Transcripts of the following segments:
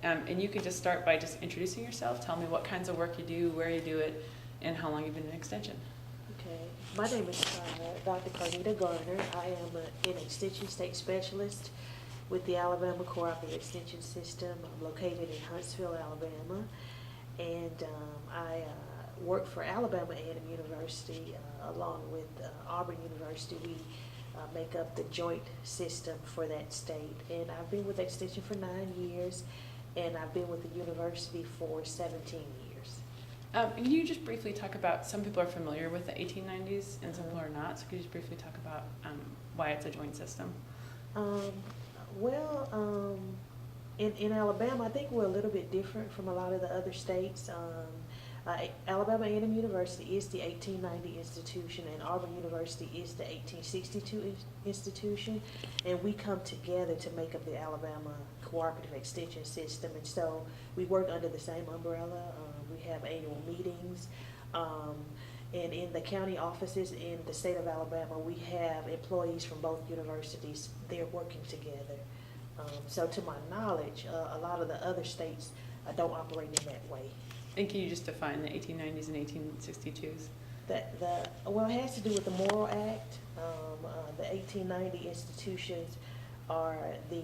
And you can just start by just introducing yourself. Tell me what kinds of work you do, where you do it, and how long you've been in Extension. Okay, my name is Dr. Karnita Garner. I am an Extension State Specialist with the Alabama Cooperative Extension System. I'm located in Huntsville, Alabama, and I work for Alabama A&M University along with Auburn University. We make up the joint system for that state, and I've been with Extension for 9 years, and I've been with the university for 17 years. Can you just briefly talk about, some people are familiar with the 1890s and some people are not, so could you just briefly talk about why it's a joint system? In Alabama, I think we're a little bit different from a lot of the other states. Alabama A&M University is the 1890 institution, and Auburn University is the 1862 institution, and we come together to make up the Alabama Cooperative Extension System, and so we work under the same umbrella. We have annual meetings, and in the county offices in the state of Alabama, we have employees from both universities. They're working together. So to my knowledge, a lot of the other states don't operate in that way. And can you just define the 1890s and 1862s? Well, it has to do with the Morrill Act. The 1890 institutions are the,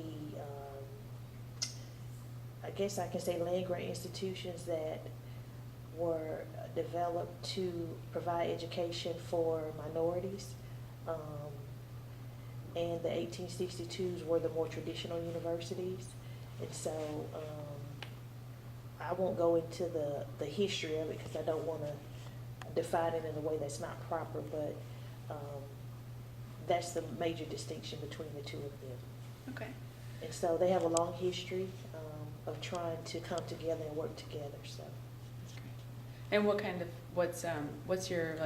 I guess I can say, land-grant institutions that were developed to provide education for minorities. And the 1862s were the more traditional universities. And so I won't go into the history of it because I don't want to define it in a way that's not proper, but that's the major distinction between the two of them. Okay. And so they have a long history of trying to come together and work together. So that's great. And what kind of what's your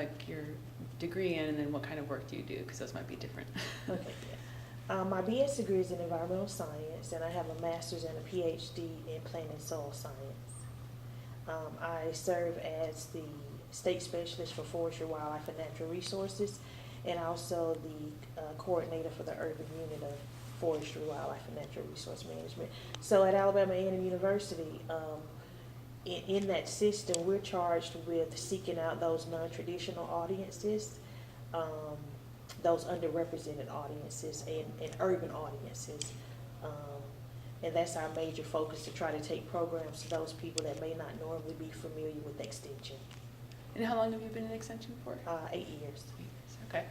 degree in, and then what kind of work do you do? Because those might be different. Okay. Yeah. My BS degree is in environmental science, and I have a master's and a PhD in plant and soil science. I serve as the state specialist for forestry, wildlife, and natural resources, and also the coordinator for the urban unit of forestry, wildlife, and natural resource management. So at Alabama A&M University, in that system, we're charged with seeking out those non-traditional audiences, those underrepresented audiences, and urban audiences. And that's our major focus, to try to take programs to those people that may not normally be familiar with Extension. And how long have you been in Extension for? 8 years. Okay.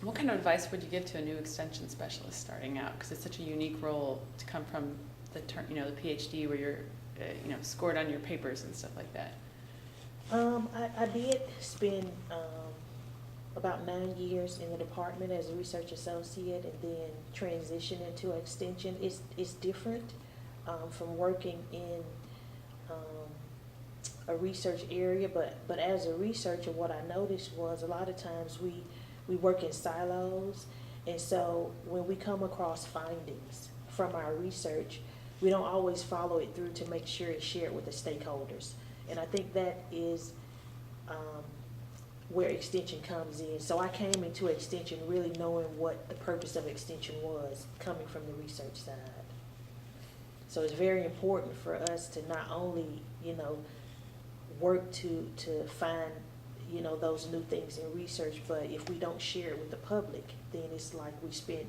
What kind of advice would you give to a new Extension specialist starting out? Because it's such a unique role to come from the PhD where you're scored on your papers and stuff like that. I did spend about 9 years in the department as a research associate, and then transition into Extension. It's different from working in a research area, but as a researcher, what I noticed was a lot of times we work in silos, and so when we come across findings from our research, we don't always follow it through to make sure it's shared with the stakeholders. And I think that is where Extension comes in. So I came into Extension really knowing what the purpose of Extension was, coming from the research side. So it's very important for us to not only, work to find, those new things in research, but if we don't share it with the public, then it's like we spent,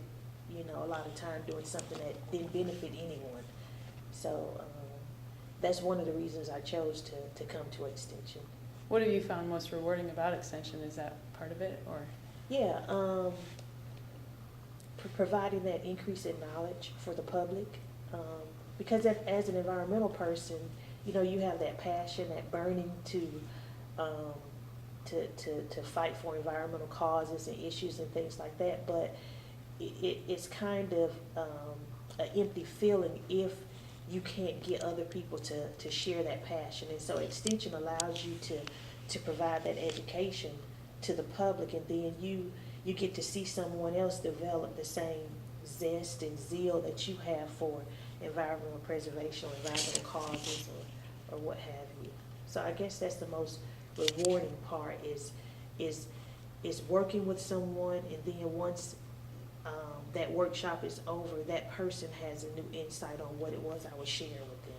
a lot of time doing something that didn't benefit anyone. So that's one of the reasons I chose to come to Extension. What have you found most rewarding about Extension? Is that part of it, or? Yeah, providing that increase in knowledge for the public, because as an environmental person, you have that passion, that burning to fight for environmental causes and issues and things like that. But it's kind of an empty feeling if you can't get other people to share that passion. And so Extension allows you to provide that education to the public, and then you get to see someone else develop the same zest and zeal that you have for environmental preservation or environmental causes or what have you. So I guess that's the most rewarding part is working with someone, and then once that workshop is over, that person has a new insight on what it was I was sharing with them.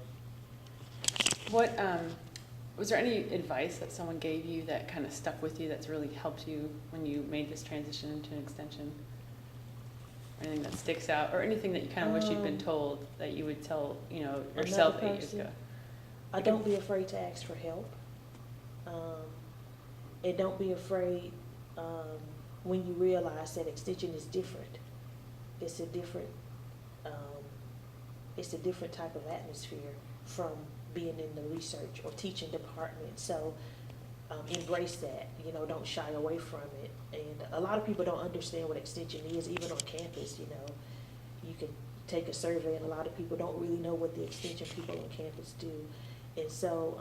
What, was there any advice that someone gave you that kind of stuck with you that's really helped you when you made this transition into an extension? Or anything that sticks out, or anything that you kind of wish you'd been told that you would tell, you know, yourself 8 years ago? Don't be afraid to ask for help. And don't be afraid when you realize that extension is different. It's a different type of atmosphere from being in the research or teaching department. So embrace that, you know, don't shy away from it. And a lot of people don't understand what extension is, even on campus. You know, you can take a survey and a lot of people don't really know what the extension people on campus do. And so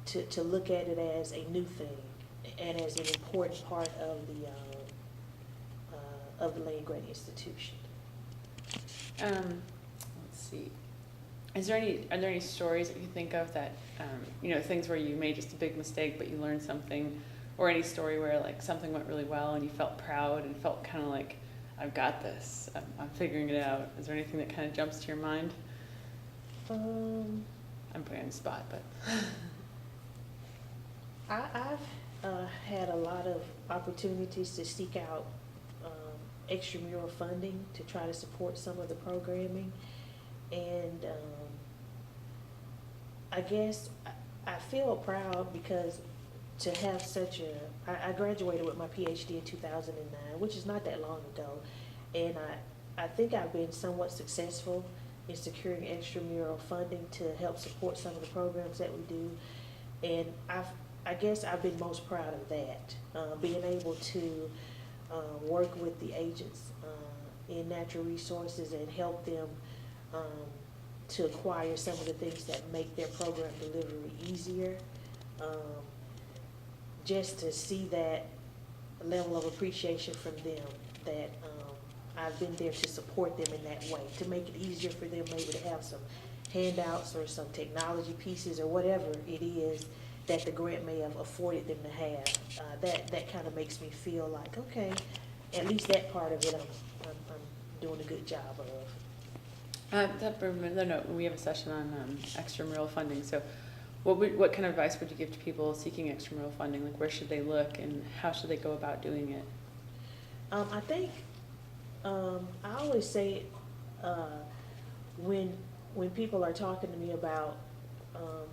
to look at it as a new thing and as an important part of the land grant institution. Let's see. Are there any stories that you think of that, you know, things where you made just a big mistake but you learned something, or any story where like something went really well and you felt proud and felt kind of like, I've got this, I'm figuring it out. Is there anything that kind of jumps to your mind? I'm putting you on the spot, but. I've had a lot of opportunities to seek out extramural funding to try to support some of the programming. And I guess I feel proud because to have I graduated with my PhD in 2009, which is not that long ago. And I think I've been somewhat successful in securing extramural funding to help support some of the programs that we do. And I guess I've been most proud of that, being able to work with the agents in natural resources and help them to acquire some of the things that make their program delivery easier. Just to see that level of appreciation from them, that I've been there to support them in that way, to make it easier for them maybe to have some handouts or some technology pieces or whatever it is that the grant may have afforded them to have. That kind of makes me feel like, okay, at least that part of it I'm doing a good job of. We have a session on extramural funding. So, what kind of advice would you give to people seeking extramural funding? Like, where should they look, and how should they go about doing it? I think I always say when people are talking to me about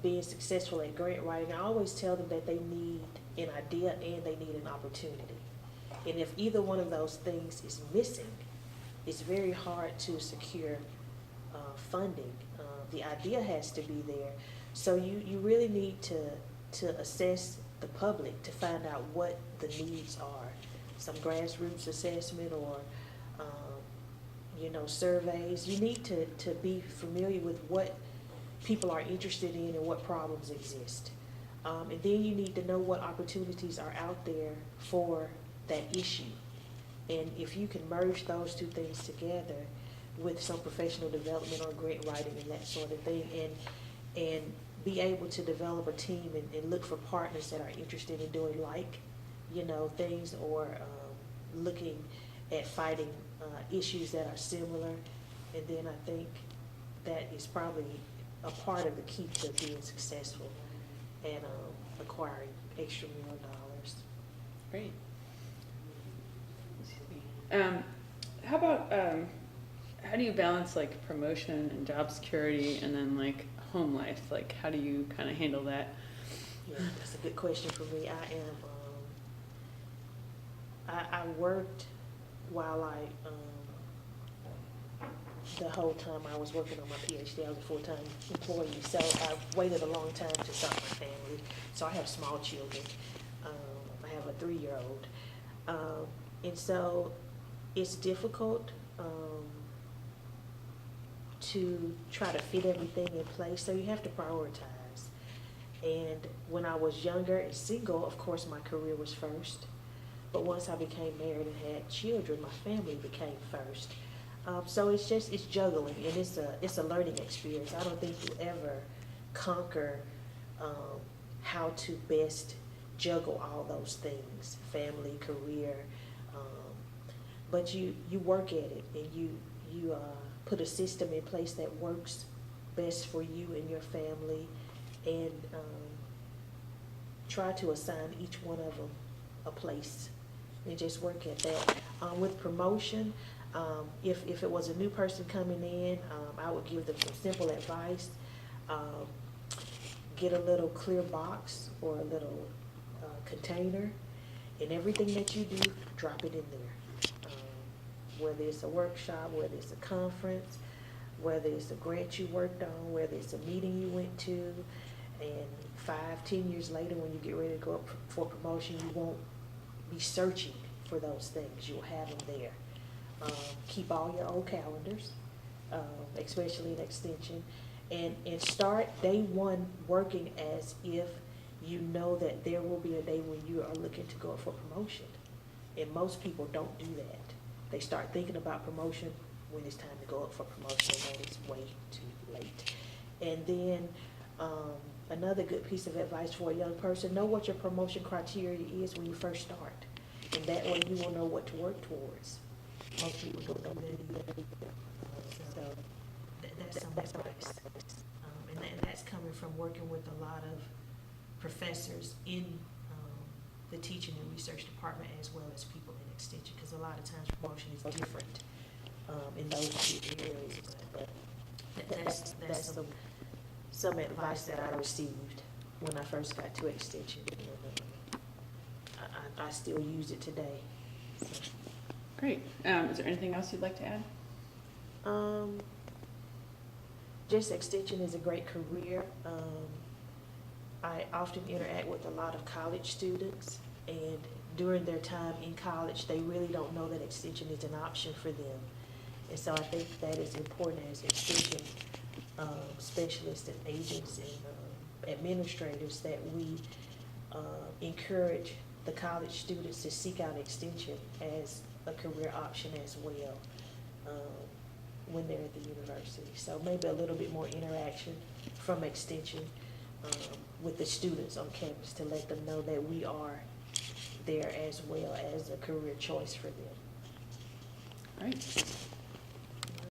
being successful at grant writing, I always tell them that they need an idea and they need an opportunity. And if either one of those things is missing, it's very hard to secure funding. The idea has to be there. So you really need to assess the public to find out what the needs are. Some grassroots assessment or surveys. You need to be familiar with what people are interested in and what problems exist. And then you need to know what opportunities are out there for that issue. And if you can merge those two things together with some professional development or grant writing and that sort of thing, and be able to develop a team and look for partners that are interested in doing things, or looking at fighting issues that are similar, and then I think that is probably a part of the key to being successful and acquiring extramural dollars. Great. How about how do you balance like promotion and job security and then like home life? Like, how do you kind of handle that? Yeah, that's a good question for me. I worked while the whole time I was working on my PhD, I was a full-time employee. So I waited a long time to start my family. So I have small children. I have a 3-year-old. And so it's difficult to try to fit everything in place. So you have to prioritize. And when I was younger and single, of course, my career was first. But once I became married and had children, my family became first. So it's juggling, and it's a learning experience. I don't think you ever conquer how to best juggle all those things: family, career, but you work at it, and you put a system in place that works best for you and your family, and try to assign each one of them a place and just work at that. With promotion, if it was a new person coming in, I would give them some simple advice. Get a little clear box or a little container, and everything that you do, drop it in there. Whether it's a workshop, whether it's a conference, whether it's a grant you worked on, whether it's a meeting you went to, and 5-10 years later when you get ready to go up for promotion, you won't be searching for those things. You'll have them there. Keep all your old calendars, especially in extension, and start day one working as if you know that there will be a day when you are looking to go up for promotion. And most people don't do that. They start thinking about promotion when it's time to go up for promotion, and it's way too late. And then another good piece of advice for a young person: know what your promotion criteria is when you first start, and that way you will know what to work towards. Most people don't know that either. So that's some advice, and that's coming from working with a lot of professors in the teaching and research department, as well as people in extension, because a lot of times promotion is different in those two areas. But that's some advice that I received when I first got to extension. I still use it today. So. Great. Is there anything else you'd like to add? Just extension is a great career. I often interact with a lot of college students, and during their time in college, they really don't know that extension is an option for them. And so I think that is important as extension specialists and agents and administrators, that we encourage the college students to seek out extension as a career option as well when they're at the university. So maybe a little bit more interaction from extension with the students on campus to let them know that we are there as well as a career choice for them. All right.